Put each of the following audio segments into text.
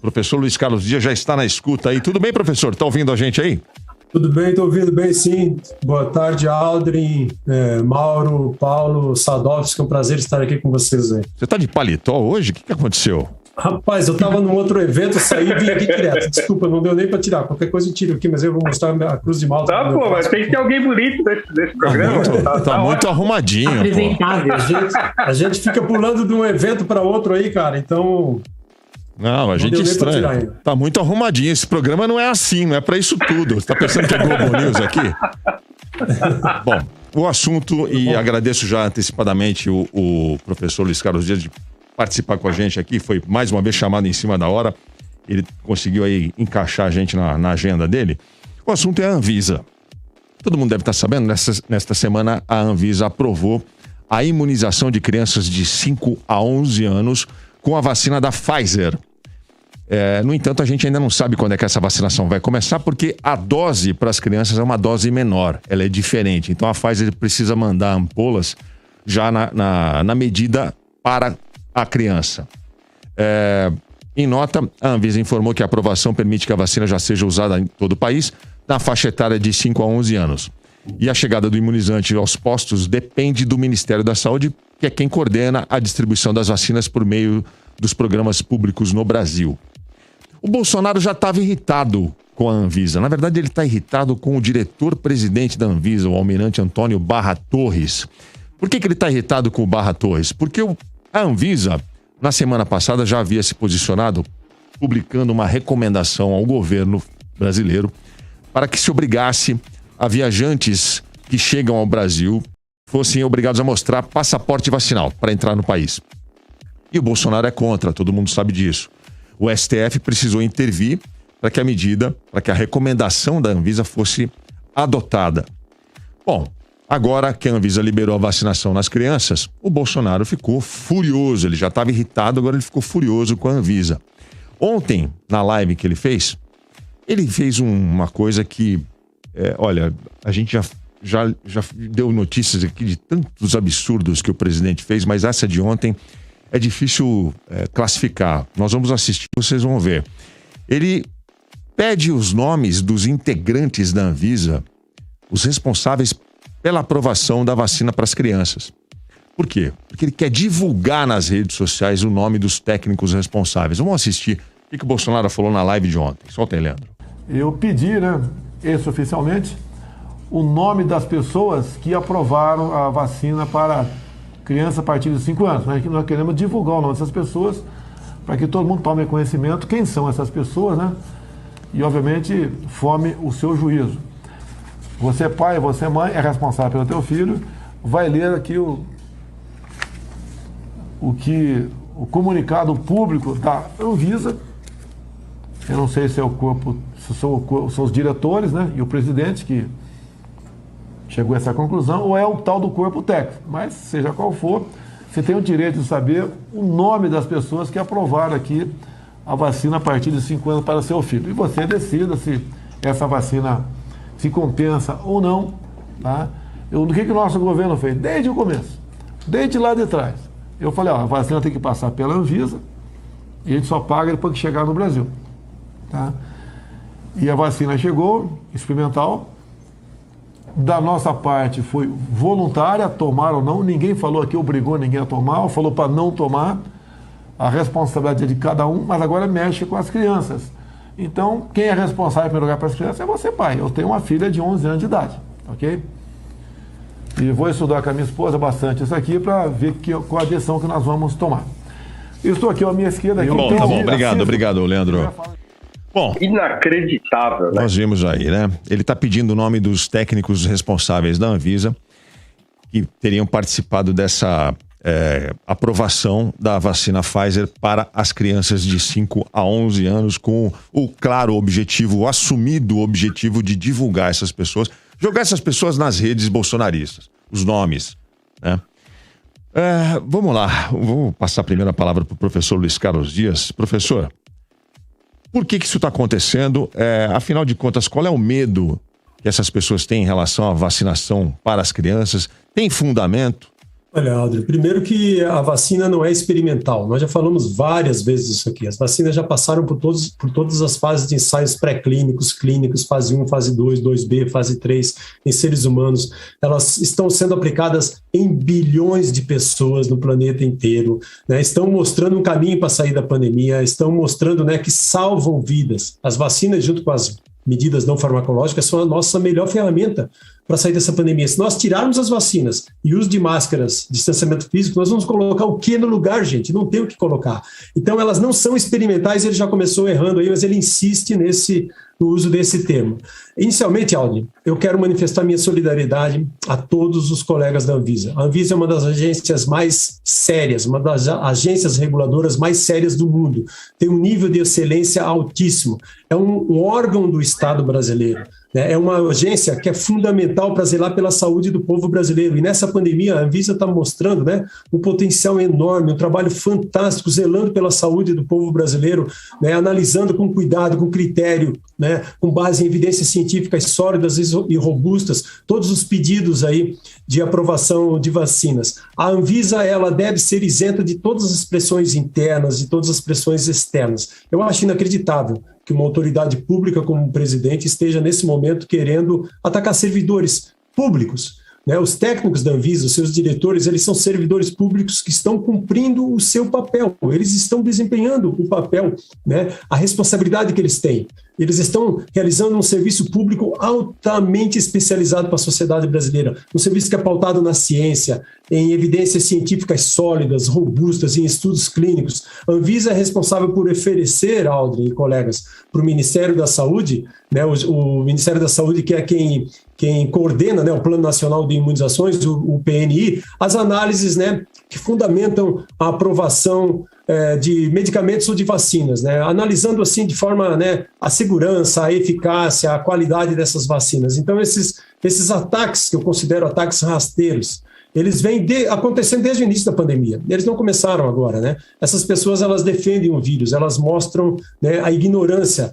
Professor Luiz Carlos Dias já está na escuta aí. Tudo bem, professor? Está ouvindo a gente aí? Tudo bem, estou ouvindo bem, sim. Boa tarde, Aldrin, Mauro, Paulo, Sadovski, é um prazer estar aqui com vocês aí. Você está de paletó hoje? O que aconteceu? Rapaz, eu estava num outro evento, saí e vim aqui direto. Desculpa, não deu nem para tirar. Qualquer coisa eu tiro aqui, mas eu vou mostrar a Cruz de Malta. Tá, pô, mas tem que ter alguém bonito nesse programa. Tá muito arrumadinho. Apresentável. A gente fica pulando de um evento para outro aí, cara, então... Não, a gente estranha. Tá muito arrumadinho. Esse programa não é assim, não é pra isso tudo. Você tá pensando que é Globo News aqui? Bom, o assunto, e agradeço já antecipadamente o professor Luiz Carlos Dias de participar com a gente aqui, foi mais uma vez chamado em cima da hora. Ele conseguiu aí encaixar a gente na agenda dele. O assunto é a Anvisa. Todo mundo deve estar sabendo, nesta semana a Anvisa aprovou a imunização de crianças de 5 a 11 anos com a vacina da Pfizer. No entanto, a gente ainda não sabe quando é que essa vacinação vai começar, porque a dose para as crianças é uma dose menor, ela é diferente. Então a Pfizer precisa mandar ampolas já na medida para a criança. Em nota, a Anvisa informou que a aprovação permite que a vacina já seja usada em todo o país, na faixa etária de 5 a 11 anos. E a chegada do imunizante aos postos depende do Ministério da Saúde, que é quem coordena a distribuição das vacinas por meio dos programas públicos no Brasil. O Bolsonaro já estava irritado com a Anvisa. Na verdade, ele está irritado com o diretor-presidente da Anvisa, o almirante Antônio Barra Torres. Por que ele está irritado com o Barra Torres? Porque a Anvisa, na semana passada, já havia se posicionado, publicando uma recomendação ao governo brasileiro para que se obrigasse a viajantes que chegam ao Brasil fossem obrigados a mostrar passaporte vacinal para entrar no país. E o Bolsonaro é contra, todo mundo sabe disso. O STF precisou intervir para que a medida, para que a recomendação da Anvisa fosse adotada. Bom, agora que a Anvisa liberou a vacinação nas crianças, o Bolsonaro ficou furioso. Ele já estava irritado, agora ele ficou furioso com a Anvisa. Ontem, na live que ele fez uma coisa que, olha, a gente já deu notícias aqui de tantos absurdos que o presidente fez, mas essa de ontem é difícil classificar. Nós vamos assistir, vocês vão ver. Ele pede os nomes dos integrantes da Anvisa, os responsáveis pela aprovação da vacina para as crianças. Por quê? Porque ele quer divulgar nas redes sociais o nome dos técnicos responsáveis. Vamos assistir o que o Bolsonaro falou na live de ontem. Solta aí, Leandro. Eu pedi, extraoficialmente, o nome das pessoas que aprovaram a vacina para criança a partir de 5 anos. Nós queremos divulgar o nome dessas pessoas para que todo mundo tome conhecimento quem são essas pessoas, e, obviamente, forme o seu juízo. Você, pai, você, mãe, é responsável pelo teu filho, vai ler aqui o comunicado público da Anvisa. Eu não sei se é o corpo, se são os diretores, e o presidente que chegou a essa conclusão, ou é o tal do corpo técnico. Mas, seja qual for, você tem o direito de saber o nome das pessoas que aprovaram aqui a vacina a partir de 5 anos para seu filho. E você decida se essa vacina se compensa ou não. O que o nosso governo fez? Desde o começo, desde lá de trás. Eu falei, a vacina tem que passar pela Anvisa e a gente só paga depois que chegar no Brasil. E a vacina chegou, experimental. Da nossa parte foi voluntária, tomar ou não. Ninguém falou aqui, obrigou ninguém a tomar, falou para não tomar. A responsabilidade é de cada um, mas agora mexe com as crianças. Então, quem é responsável em primeiro lugar para as crianças é você, pai. Eu tenho uma filha de 11 anos de idade, ok? E vou estudar com a minha esposa bastante isso aqui para ver qual a decisão que nós vamos tomar. Eu estou aqui à minha esquerda. Aqui, tá bom. Obrigado, Leandro. Bom, inacreditável, né? Nós vimos aí, Ele está pedindo o nome dos técnicos responsáveis da Anvisa que teriam participado dessa aprovação da vacina Pfizer para as crianças de 5 a 11 anos, com o claro objetivo, o assumido objetivo de divulgar essas pessoas, jogar essas pessoas nas redes bolsonaristas, os nomes, Vamos lá, vou passar a primeira palavra para o professor Luiz Carlos Dias. Professor, por que isso está acontecendo? Afinal de contas, qual é o medo que essas pessoas têm em relação à vacinação para as crianças? Tem fundamento? Olha, Aldrin, primeiro que a vacina não é experimental. Nós já falamos várias vezes isso aqui. As vacinas já passaram por todas as fases de ensaios pré-clínicos, clínicos, fase 1, fase 2, 2B, fase 3, em seres humanos. Elas estão sendo aplicadas em bilhões de pessoas no planeta inteiro, né? Estão mostrando um caminho para sair da pandemia, estão mostrando, né, que salvam vidas. As vacinas, junto com as medidas não farmacológicas, são a nossa melhor ferramenta para sair dessa pandemia. Se nós tirarmos as vacinas e uso de máscaras, distanciamento físico, nós vamos colocar o que no lugar, gente? Não tem o que colocar. Então, elas não são experimentais, ele já começou errando aí, mas ele insiste no uso desse termo. Inicialmente, Aldrin, eu quero manifestar minha solidariedade a todos os colegas da Anvisa. A Anvisa é uma das agências mais sérias, uma das agências reguladoras mais sérias do mundo. Tem um nível de excelência altíssimo. É um órgão do Estado brasileiro. É uma agência que é fundamental para zelar pela saúde do povo brasileiro. E nessa pandemia, a Anvisa está mostrando, né, um potencial enorme, um trabalho fantástico, zelando pela saúde do povo brasileiro, né, analisando com cuidado, com critério, né, com base em evidências científicas sólidas e robustas, todos os pedidos aí de aprovação de vacinas. A Anvisa, ela deve ser isenta de todas as pressões internas, de todas as pressões externas. Eu acho inacreditável que uma autoridade pública como o presidente esteja nesse momento querendo atacar servidores públicos, né? Os técnicos da Anvisa, os seus diretores, eles são servidores públicos que estão cumprindo o seu papel, eles estão desempenhando o papel, né? A responsabilidade que eles têm. Eles estão realizando um serviço público altamente especializado para a sociedade brasileira, um serviço que é pautado na ciência, em evidências científicas sólidas, robustas, em estudos clínicos. A Anvisa é responsável por oferecer, Aldrin e colegas, para o Ministério da Saúde, né, o Ministério da Saúde, que é quem coordena, né, o Plano Nacional de Imunizações, o PNI, as análises, né, que fundamentam a aprovação de medicamentos ou de vacinas, né, analisando assim de forma, né, a segurança, a eficácia, a qualidade dessas vacinas. Então, esses ataques, que eu considero ataques rasteiros, eles vêm acontecendo desde o início da pandemia. Eles não começaram agora, né? Essas pessoas, elas defendem o vírus, elas mostram, né, a ignorância,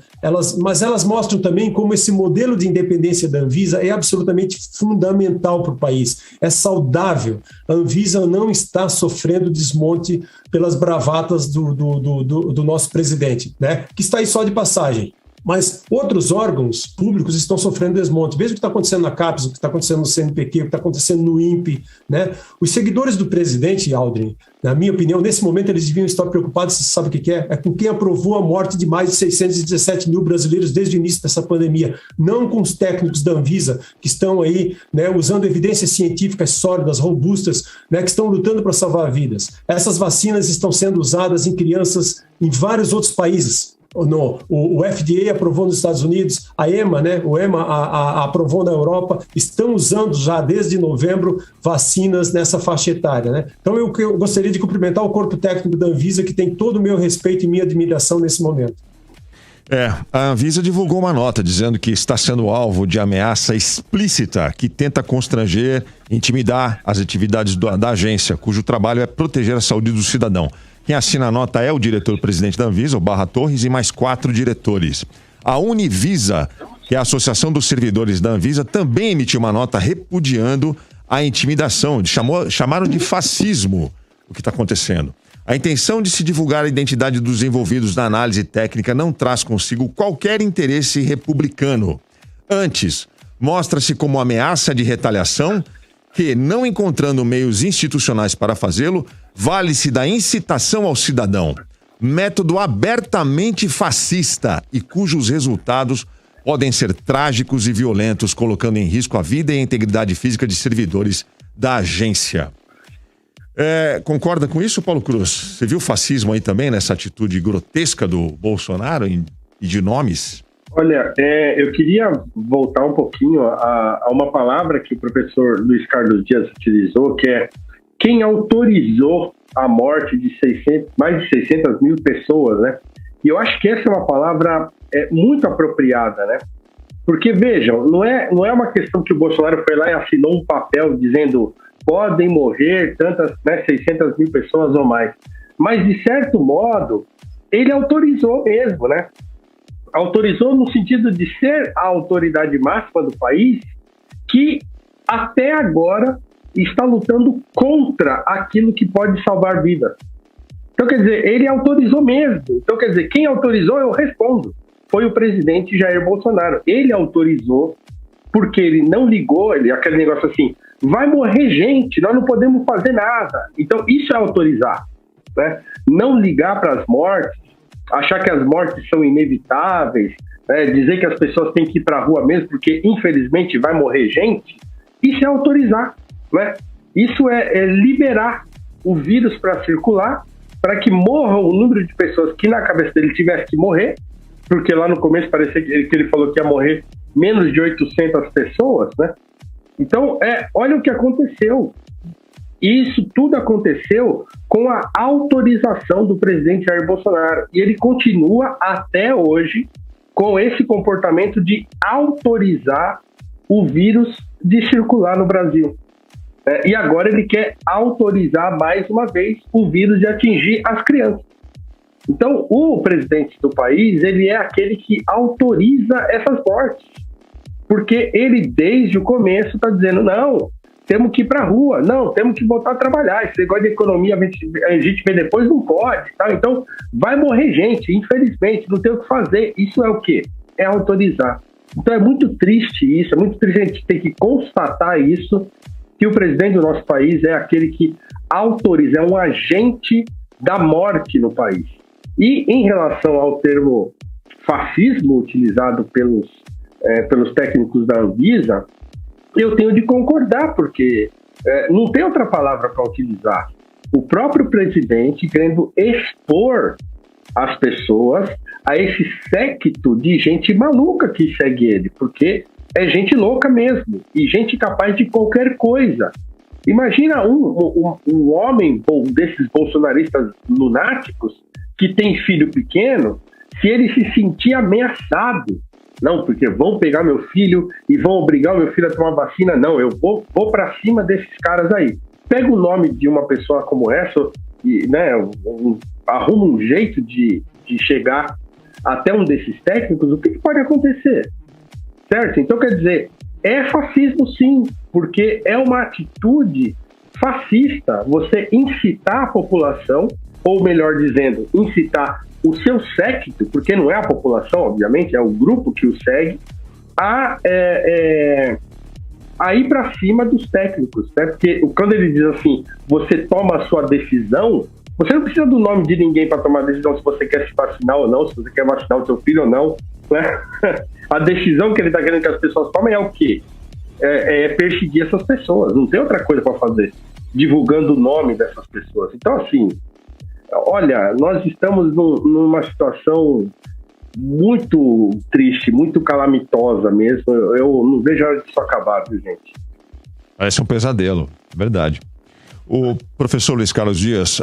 mas elas mostram também como esse modelo de independência da Anvisa é absolutamente fundamental para o país, é saudável. A Anvisa não está sofrendo desmonte pelas bravatas do nosso presidente, né? Que está aí só de passagem. Mas outros órgãos públicos estão sofrendo desmonte. Veja o que está acontecendo na CAPES, o que está acontecendo no CNPq, o que está acontecendo no INPE, né? Os seguidores do presidente, Aldrin, na minha opinião, nesse momento eles deviam estar preocupados, você sabe o que é? É com quem aprovou a morte de mais de 617 mil brasileiros desde o início dessa pandemia, não com os técnicos da Anvisa, que estão aí, né, usando evidências científicas sólidas, robustas, né, que estão lutando para salvar vidas. Essas vacinas estão sendo usadas em crianças em vários outros países. O FDA aprovou nos Estados Unidos, a EMA, né, o EMA aprovou na Europa, estão usando já desde novembro vacinas nessa faixa etária, né? Então eu gostaria de cumprimentar o corpo técnico da Anvisa, que tem todo o meu respeito e minha admiração nesse momento. A Anvisa divulgou uma nota dizendo que está sendo alvo de ameaça explícita que tenta constranger, intimidar as atividades da agência, cujo trabalho é proteger a saúde do cidadão. Quem assina a nota é o diretor-presidente da Anvisa, o Barra Torres, e mais 4 diretores. A Univisa, que é a Associação dos Servidores da Anvisa, também emitiu uma nota repudiando a intimidação. Chamaram de fascismo o que está acontecendo. A intenção de se divulgar a identidade dos envolvidos na análise técnica não traz consigo qualquer interesse republicano. Antes, mostra-se como ameaça de retaliação que, não encontrando meios institucionais para fazê-lo, vale-se da incitação ao cidadão, método abertamente fascista e cujos resultados podem ser trágicos e violentos, colocando em risco a vida e a integridade física de servidores da agência. Concorda com isso, Paulo Cruz? Você viu o fascismo aí também, nessa atitude grotesca do Bolsonaro e de nomes? Olha, eu queria voltar um pouquinho a uma palavra que o professor Luiz Carlos Dias utilizou, que é quem autorizou a morte de mais de 600 mil pessoas, né? E eu acho que essa é uma palavra muito apropriada, né? Porque, vejam, não é uma questão que o Bolsonaro foi lá e assinou um papel dizendo podem morrer tantas, né, 600 mil pessoas ou mais. Mas, de certo modo, ele autorizou mesmo, né? Autorizou no sentido de ser a autoridade máxima do país que, até agora, está lutando contra aquilo que pode salvar vidas. Então, quer dizer, ele autorizou mesmo. Então, quer dizer, quem autorizou, eu respondo. Foi o presidente Jair Bolsonaro. Ele autorizou porque ele não ligou, aquele negócio assim, vai morrer gente, nós não podemos fazer nada. Então, isso é autorizar, né? Não ligar para as mortes, achar que as mortes são inevitáveis, né? Dizer que as pessoas têm que ir para a rua mesmo, porque, infelizmente, vai morrer gente, isso é autorizar, né? Isso é liberar o vírus para circular, para que morra o número de pessoas que na cabeça dele tivesse que morrer, porque lá no começo parecia que ele falou que ia morrer menos de 800 pessoas, né? Então, olha o que aconteceu. Isso tudo aconteceu com a autorização do presidente Jair Bolsonaro. E ele continua até hoje com esse comportamento de autorizar o vírus de circular no Brasil. E agora ele quer autorizar mais uma vez o vírus de atingir as crianças. Então, o presidente do país, ele é aquele que autoriza essas mortes. Porque ele, desde o começo, está dizendo, não, temos que ir para a rua, não, temos que voltar a trabalhar, esse negócio de economia a gente vê depois, não pode. Tá? Então, vai morrer gente, infelizmente, não tem o que fazer. Isso é o quê? É autorizar. Então, é muito triste isso, é muito triste a gente ter que constatar isso, que o presidente do nosso país é aquele que autoriza, é um agente da morte no país. E em relação ao termo fascismo utilizado pelos técnicos da Anvisa, eu tenho de concordar, porque não tem outra palavra para utilizar. O próprio presidente querendo expor as pessoas a esse séquito de gente maluca que segue ele, porque é gente louca mesmo, e gente capaz de qualquer coisa. Imagina um homem desses bolsonaristas lunáticos que tem filho pequeno, se ele se sentir ameaçado. Não, porque vão pegar meu filho e vão obrigar o meu filho a tomar vacina. Não, eu vou para cima desses caras aí. Pega o nome de uma pessoa como essa e, né, arruma um jeito de chegar até um desses técnicos, o que pode acontecer? Certo? Então, quer dizer, é fascismo sim, porque é uma atitude fascista você incitar a população, ou melhor dizendo, incitar o seu séquito, porque não é a população, obviamente, é o grupo que o segue, a ir para cima dos técnicos, né? Porque quando ele diz assim, você toma a sua decisão, você não precisa do nome de ninguém para tomar a decisão se você quer se vacinar ou não, se você quer vacinar o seu filho ou não, né? A decisão que ele está querendo que as pessoas tomem é o quê? É perseguir essas pessoas, não tem outra coisa para fazer, divulgando o nome dessas pessoas. Então, assim, olha, nós estamos numa situação muito triste, muito calamitosa mesmo. Eu não vejo a hora disso acabar, viu, gente? Parece um pesadelo, verdade. O professor Luiz Carlos Dias,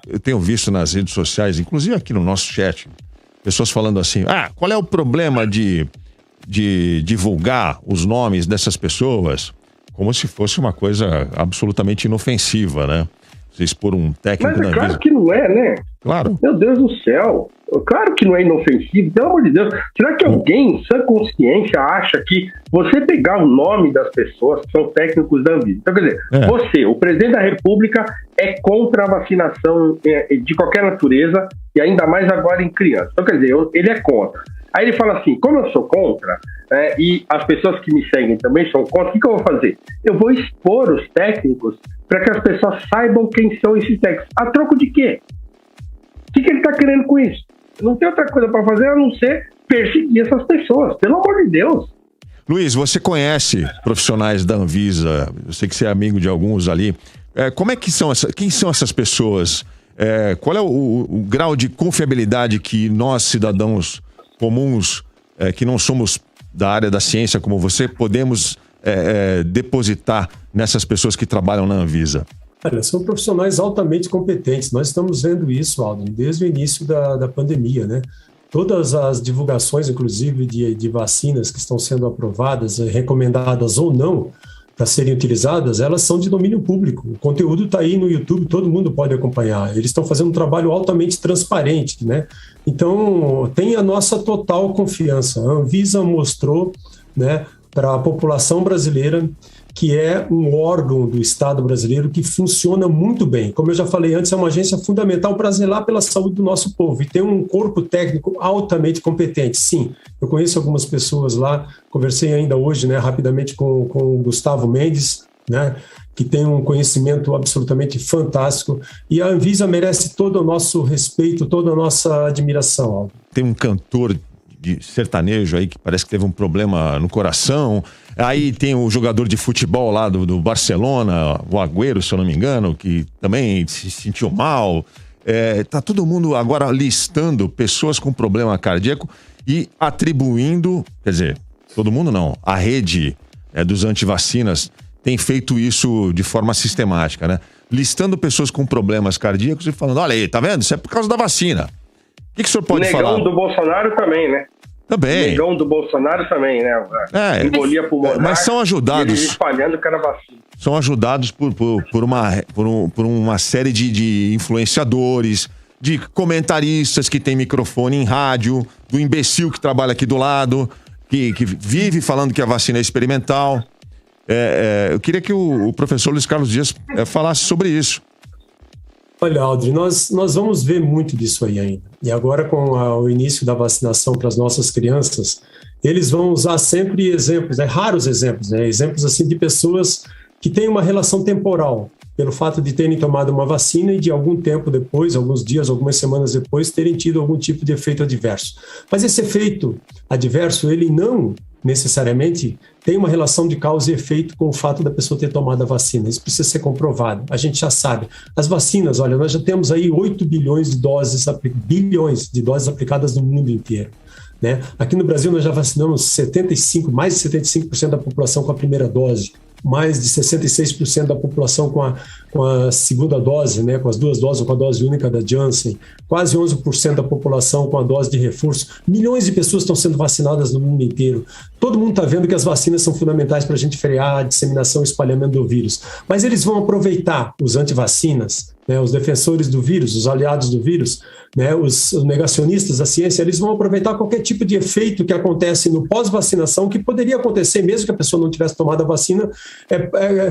eu tenho visto nas redes sociais, inclusive aqui no nosso chat, pessoas falando assim, qual é o problema de divulgar os nomes dessas pessoas? Como se fosse uma coisa absolutamente inofensiva, né? Você expor um técnico... Mas claro que não é, né? Claro. Meu Deus do céu. Claro que não é inofensivo, pelo amor de Deus. Será que alguém, em sã consciência, acha que você pegar o nome das pessoas que são técnicos da Anvisa... Então, quer dizer, você, o presidente da República, é contra a vacinação de qualquer natureza, e ainda mais agora em criança. Então, quer dizer, ele é contra. Aí ele fala assim, como eu sou contra, e as pessoas que me seguem também são contra, o que eu vou fazer? Eu vou expor os técnicos para que as pessoas saibam quem são esses técnicos. A troco de quê? O que ele está querendo com isso? Não tem outra coisa para fazer a não ser perseguir essas pessoas, pelo amor de Deus. Luiz, você conhece profissionais da Anvisa, eu sei que você é amigo de alguns ali. Como é que quem são essas pessoas? Qual é o grau de confiabilidade que nós, cidadãos comuns, que não somos da área da ciência como você, podemos depositar nessas pessoas que trabalham na Anvisa? Olha, são profissionais altamente competentes. Nós estamos vendo isso, Aldo, desde o início da pandemia, né? Todas as divulgações, inclusive, de vacinas que estão sendo aprovadas, recomendadas ou não, para serem utilizadas, elas são de domínio público. O conteúdo está aí no YouTube, todo mundo pode acompanhar. Eles estão fazendo um trabalho altamente transparente, né? Então, tem a nossa total confiança. A Anvisa mostrou, né, para a população brasileira que é um órgão do Estado brasileiro que funciona muito bem. Como eu já falei antes, é uma agência fundamental para zelar pela saúde do nosso povo e tem um corpo técnico altamente competente. Sim, eu conheço algumas pessoas lá, conversei ainda hoje, né, rapidamente com o Gustavo Mendes, né, que tem um conhecimento absolutamente fantástico, e a Anvisa merece todo o nosso respeito, toda a nossa admiração, Aldo. Tem um cantor de sertanejo aí que parece que teve um problema no coração. Aí tem o jogador de futebol lá do Barcelona, o Agüero, se eu não me engano, que também se sentiu mal. Tá todo mundo agora listando pessoas com problema cardíaco e atribuindo, quer dizer, todo mundo não, a rede dos antivacinas tem feito isso de forma sistemática, né? Listando pessoas com problemas cardíacos e falando, olha aí, tá vendo? Isso é por causa da vacina. O que o senhor pode falar? Negão do Bolsonaro também, né? Também. Negão do Bolsonaro também, né? Embolia pulmonar. Mas são ajudados. Espalhando que era vacina. São ajudados por uma série de influenciadores, de comentaristas que tem microfone em rádio, do imbecil que trabalha aqui do lado, que vive falando que a vacina é experimental. Eu queria que o professor Luiz Carlos Dias falasse sobre isso. Olha, Aldri, nós vamos ver muito disso aí ainda. E agora, com o início da vacinação para as nossas crianças, eles vão usar sempre exemplos, raros exemplos, exemplos assim de pessoas que têm uma relação temporal, pelo fato de terem tomado uma vacina e de algum tempo depois, alguns dias, algumas semanas depois, terem tido algum tipo de efeito adverso. Mas esse efeito adverso, ele não necessariamente tem uma relação de causa e efeito com o fato da pessoa ter tomado a vacina. Isso precisa ser comprovado. A gente já sabe. As vacinas, olha, nós já temos aí 8 bilhões de doses aplicadas no mundo inteiro, né? Aqui no Brasil nós já vacinamos mais de 75% da população com a primeira dose, mais de 66% da população com a segunda dose, né, com as duas doses ou com a dose única da Janssen, quase 11% da população com a dose de reforço. Milhões de pessoas estão sendo vacinadas no mundo inteiro. Todo mundo está vendo que as vacinas são fundamentais para a gente frear a disseminação e espalhamento do vírus. Mas eles vão aproveitar os antivacinas, né, os defensores do vírus, os aliados do vírus, né, os negacionistas da ciência, eles vão aproveitar qualquer tipo de efeito que acontece no pós-vacinação, que poderia acontecer mesmo que a pessoa não tivesse tomado a vacina,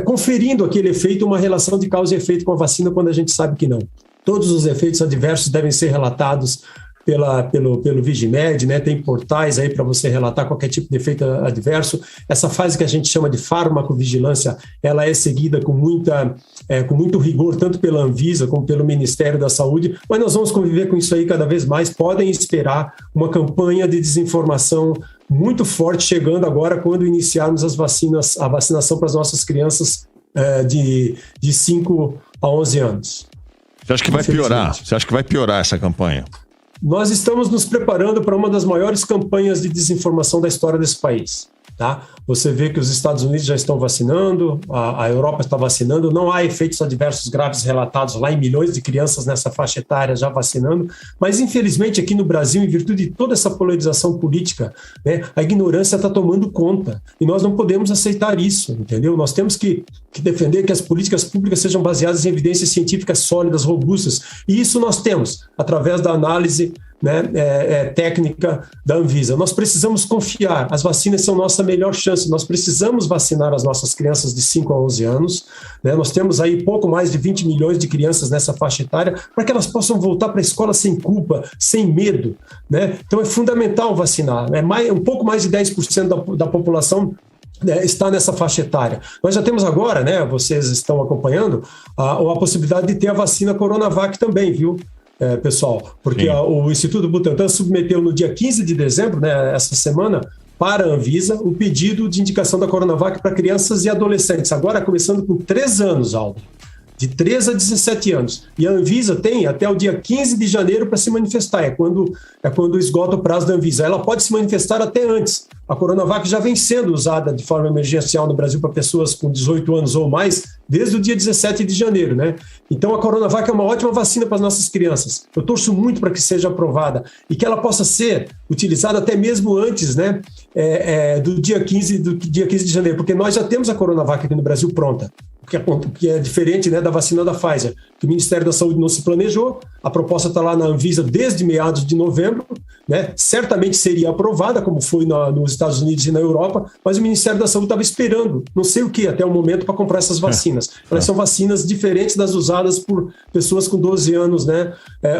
conferindo aquele efeito uma relação de causa e efeito com a vacina, quando a gente sabe que não. Todos os efeitos adversos devem ser relatados pelo Vigimed, né? Tem portais aí para você relatar qualquer tipo de efeito adverso. Essa fase que a gente chama de farmacovigilância, ela é seguida com muito rigor, tanto pela Anvisa como pelo Ministério da Saúde, mas nós vamos conviver com isso aí cada vez mais. Podem esperar uma campanha de desinformação muito forte chegando agora quando iniciarmos a vacinação para as nossas crianças de 5 a 11 anos. Você acha que vai piorar? Você acha que vai piorar essa campanha? Nós estamos nos preparando para uma das maiores campanhas de desinformação da história desse país. Tá? Você vê que os Estados Unidos já estão vacinando, a Europa está vacinando, não há efeitos adversos graves relatados lá em milhões de crianças nessa faixa etária já vacinando, mas infelizmente aqui no Brasil, em virtude de toda essa polarização política, né, a ignorância está tomando conta e nós não podemos aceitar isso, entendeu? Nós temos que defender que as políticas públicas sejam baseadas em evidências científicas sólidas, robustas, e isso nós temos através da análise, né, técnica da Anvisa. Nós precisamos confiar, as vacinas são nossa melhor chance, nós precisamos vacinar as nossas crianças de 5 a 11 anos, né? Nós temos aí pouco mais de 20 milhões de crianças nessa faixa etária, para que elas possam voltar para a escola sem culpa, sem medo, né? Então é fundamental vacinar, né? Um pouco mais de 10% da população está nessa faixa etária. Nós já temos agora, né, vocês estão acompanhando, a possibilidade de ter a vacina Coronavac também, viu? Pessoal, porque o Instituto Butantan submeteu no dia 15 de dezembro, né, essa semana, para a Anvisa, o pedido de indicação da Coronavac para crianças e adolescentes, agora começando com 3 anos, Aldo, de 3 a 17 anos. E a Anvisa tem até o dia 15 de janeiro para se manifestar, é quando esgota o prazo da Anvisa. Ela pode se manifestar até antes. A Coronavac já vem sendo usada de forma emergencial no Brasil para pessoas com 18 anos ou mais desde o dia 17 de janeiro, né? Então a Coronavac é uma ótima vacina para as nossas crianças. Eu torço muito para que seja aprovada e que ela possa ser utilizada até mesmo antes, né, do dia 15 de janeiro, porque nós já temos a Coronavac aqui no Brasil pronta. que é diferente, né, da vacina da Pfizer, que o Ministério da Saúde não se planejou, a proposta está lá na Anvisa desde meados de novembro, né, certamente seria aprovada, como foi nos Estados Unidos e na Europa, mas o Ministério da Saúde estava esperando, não sei o que, até o momento, para comprar essas vacinas. Elas são vacinas diferentes das usadas por pessoas com 12 anos, né,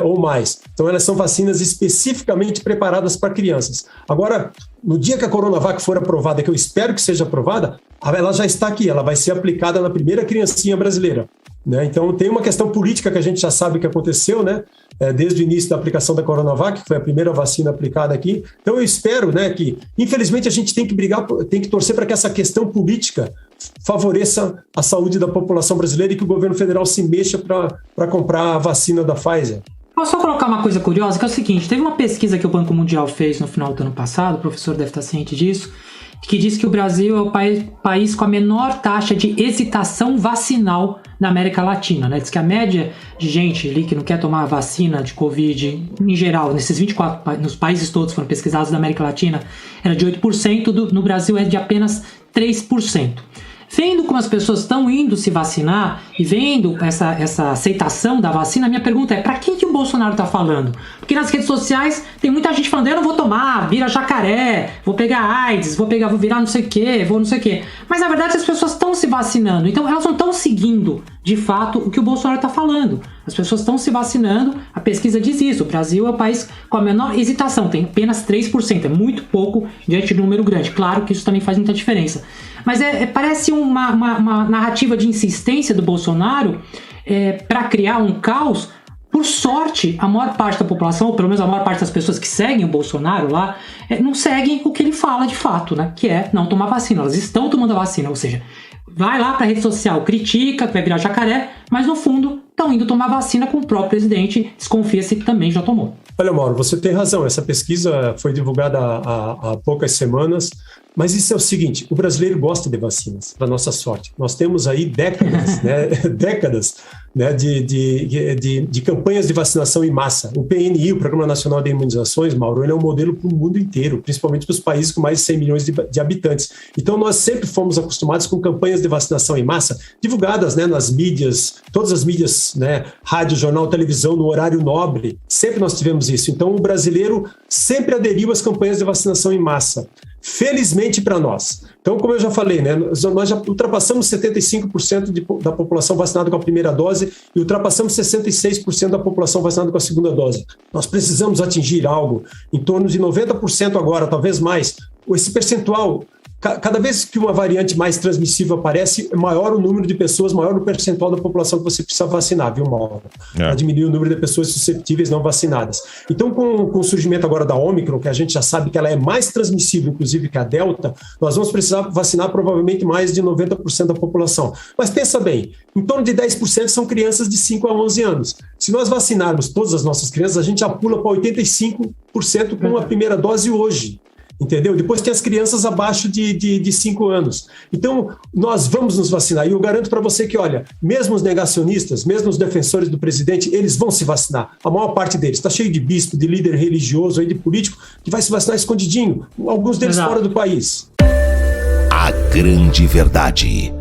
ou mais. Então, elas são vacinas especificamente preparadas para crianças. Agora, no dia que a Coronavac for aprovada, que eu espero que seja aprovada, ela já está aqui, ela vai ser aplicada na primeira criancinha brasileira, né? Então, tem uma questão política que a gente já sabe que aconteceu, né? Desde o início da aplicação da Coronavac, que foi a primeira vacina aplicada aqui. Então, eu espero, né, que, infelizmente, a gente tem que tem que torcer para que essa questão política favoreça a saúde da população brasileira e que o governo federal se mexa para comprar a vacina da Pfizer. Posso só colocar uma coisa curiosa, que é o seguinte, teve uma pesquisa que o Banco Mundial fez no final do ano passado, o professor deve estar ciente disso, que diz que o Brasil é o país com a menor taxa de hesitação vacinal na América Latina, né? Diz que a média de gente ali que não quer tomar a vacina de Covid, em geral, nesses 24, nos países todos foram pesquisados da América Latina, era de 8%, no Brasil é de apenas 3%. Vendo como as pessoas estão indo se vacinar e vendo essa aceitação da vacina, minha pergunta é, para quem que o Bolsonaro está falando? Porque nas redes sociais tem muita gente falando, eu não vou tomar, vira jacaré, vou pegar AIDS, vou virar não sei o que, vou não sei o que. Mas na verdade as pessoas estão se vacinando, então elas não estão seguindo de fato o que o Bolsonaro está falando. As pessoas estão se vacinando, a pesquisa diz isso, o Brasil é o país com a menor hesitação, tem apenas 3%, é muito pouco diante do número grande. Claro que isso também faz muita diferença. Mas parece uma narrativa de insistência do Bolsonaro para criar um caos. Por sorte, a maior parte da população, ou pelo menos a maior parte das pessoas que seguem o Bolsonaro lá, não seguem o que ele fala de fato, né? Que é não tomar vacina. Elas estão tomando a vacina, ou seja, vai lá para a rede social, critica, que vai virar jacaré, mas no fundo estão indo tomar vacina com o próprio presidente, desconfia-se que também já tomou. Olha, Mauro, você tem razão, essa pesquisa foi divulgada há poucas semanas, mas isso é o seguinte, o brasileiro gosta de vacinas, para nossa sorte. Nós temos aí décadas, décadas, né, de campanhas de vacinação em massa. O PNI, o Programa Nacional de Imunizações, Mauro, ele é um modelo para o mundo inteiro, principalmente para os países com mais de 100 milhões de habitantes. Então, nós sempre fomos acostumados com campanhas de vacinação em massa, divulgadas, né, nas mídias, todas as mídias, né, rádio, jornal, televisão, no horário nobre, sempre nós tivemos isso. Então, o brasileiro sempre aderiu às campanhas de vacinação em massa. Felizmente para nós. Então, como eu já falei, né, nós já ultrapassamos 75% da população vacinada com a primeira dose e ultrapassamos 66% da população vacinada com a segunda dose. Nós precisamos atingir algo em torno de 90% agora, talvez mais. Esse percentual, cada vez que uma variante mais transmissível aparece, maior o número de pessoas, maior o percentual da população que você precisa vacinar, viu, Mauro? Para diminuir o número de pessoas susceptíveis não vacinadas. Então, com o surgimento agora da Ômicron, que a gente já sabe que ela é mais transmissível, inclusive, que a Delta, nós vamos precisar vacinar provavelmente mais de 90% da população. Mas pensa bem, em torno de 10% são crianças de 5 a 11 anos. Se nós vacinarmos todas as nossas crianças, a gente já pula para 85% com a primeira dose hoje. Entendeu? Depois tem as crianças abaixo de 5 anos. Então, nós vamos nos vacinar. E eu garanto para você que, olha, mesmo os negacionistas, mesmo os defensores do presidente, eles vão se vacinar. A maior parte deles. Está cheio de bispo, de líder religioso, aí, de político, que vai se vacinar escondidinho. Alguns deles fora do país. A grande verdade.